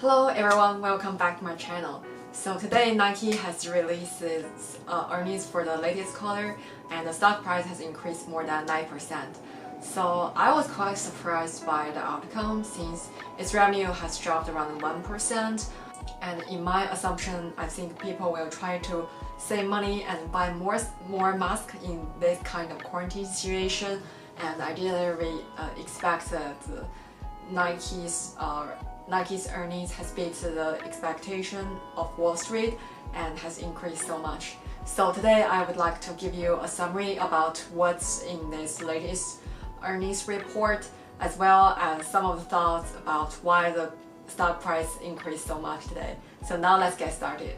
Hello everyone, welcome back to my channel. So today Nike has released its earnings for the latest quarter and the stock price has increased more than 9%. So I was quite surprised by the outcome since its revenue has dropped around 1%, and in my assumption I think people will try to save money and buy more masks in this kind of quarantine situation, and I didn't really expect that Nike's earnings has beat the expectation of Wall Street and has increased so much. So today I would like to give you a summary about what's in this latest earnings report, as well as some of the thoughts about why the stock price increased so much today. So now let's get started.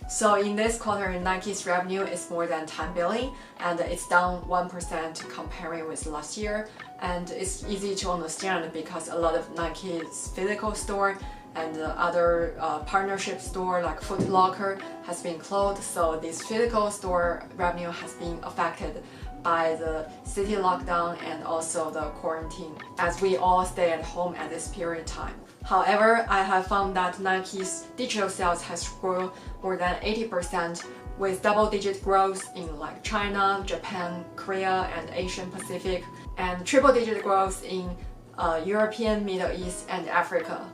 So in this quarter, Nike's revenue is more than 10 billion and it's down 1% comparing with last year. And it's easy to understand because a lot of Nike's physical store and other partnership store like Foot Locker has been closed. So this physical store revenue has been affected by the city lockdown and also the quarantine as we all stay at home at this period of time. However, I have found that Nike's digital sales has grown more than 80% with double-digit growth in like China, Japan, Korea, and Asian Pacific, and triple-digit growth in European, Middle East, and Africa.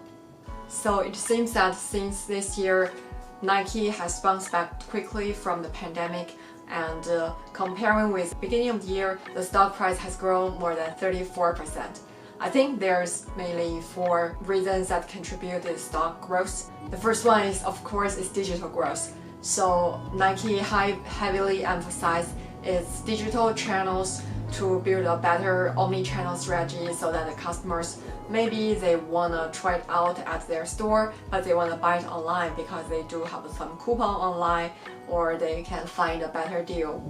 So it seems that since this year, Nike has bounced back quickly from the pandemic, and comparing with beginning of the year, the stock price has grown more than 34%. I think there's mainly 4 reasons that contribute to stock growth. The first one is, of course, is digital growth. So Nike heavily emphasized its digital channels to build a better omni-channel strategy so that the customers, maybe they want to try it out at their store, but they want to buy it online because they do have some coupon online, or they can find a better deal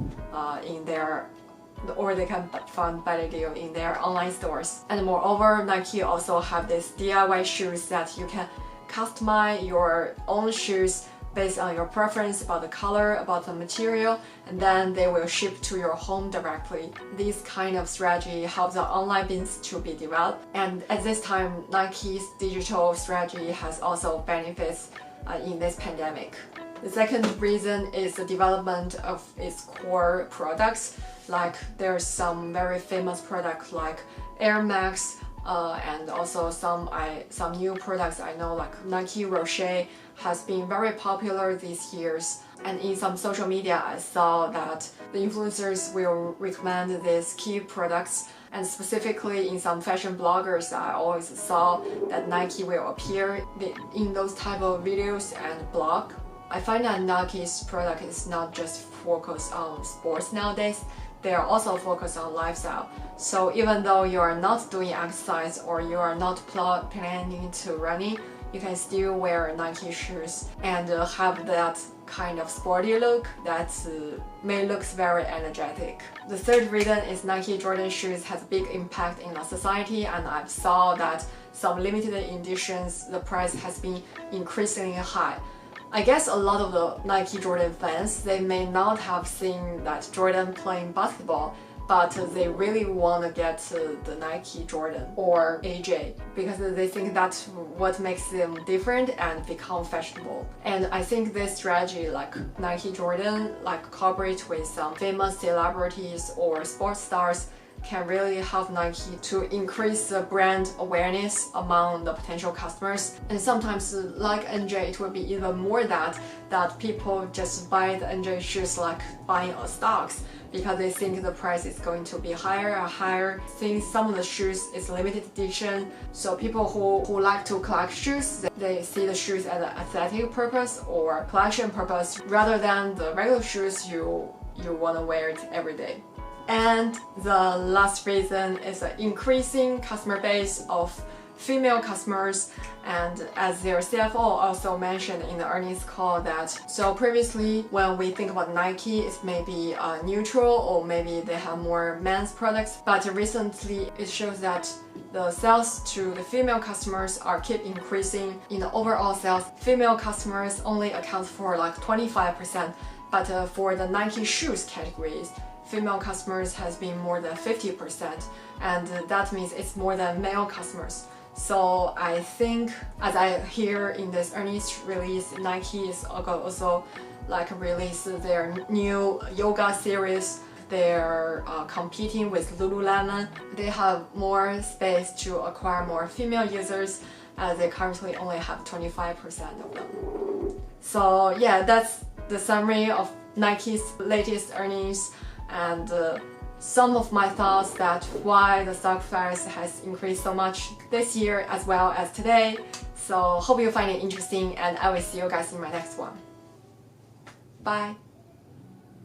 they can find better deal in their online stores. And moreover, Nike also have this DIY shoes that you can customize your own shoes based on your preference about the color, about the material, and then they will ship to your home directly. This kind of strategy helps the online business to be developed, and at this time, Nike's digital strategy has also benefits in this pandemic. The second reason is the development of its core products. Like there's some very famous products like Air Max, and also some new products I know like Nike Rocher has been very popular these years. And in some social media I saw that the influencers will recommend these key products, and specifically in some fashion bloggers I always saw that Nike will appear in those type of videos and blog. I find that Nike's product is not just focused on sports nowadays, they are also focused on lifestyle. So even though you are not doing exercise or you are not planning to running, you can still wear Nike shoes and have that kind of sporty look that may look very energetic. The third reason is Nike Jordan shoes has a big impact in the society, and I saw that some limited editions, the price has been increasingly high. I guess a lot of the Nike Jordan fans, they may not have seen that Jordan playing basketball, but they really want to get the Nike Jordan or AJ because they think that's what makes them different and become fashionable. And I think this strategy like Nike Jordan, like cooperate with some famous celebrities or sports stars, can really help Nike to increase the brand awareness among the potential customers. And sometimes like NJ, it will be even more that people just buy the NJ shoes like buying a stocks because they think the price is going to be higher and higher. Since some of the shoes is limited edition, so people who like to collect shoes, they see the shoes as an aesthetic purpose or collection purpose rather than the regular shoes you want to wear it every day. And the last reason is the increasing customer base of female customers, and as their CFO also mentioned in the earnings call that so previously when we think about Nike, it's maybe neutral or maybe they have more men's products, but recently it shows that the sales to the female customers are keep increasing. In the overall sales, female customers only account for like 25%, but for the Nike shoes categories, female customers has been more than 50%, and that means it's more than male customers. So I think, as I hear in this earnings release, Nike is also like release their new yoga series. They're competing with Lululemon. They have more space to acquire more female users, as they currently only have 25% of them. So yeah, that's the summary of Nike's latest earnings and some of my thoughts that why the stock price has increased so much this year as well as today. So hope you find it interesting, and I will see you guys in my next one. Bye.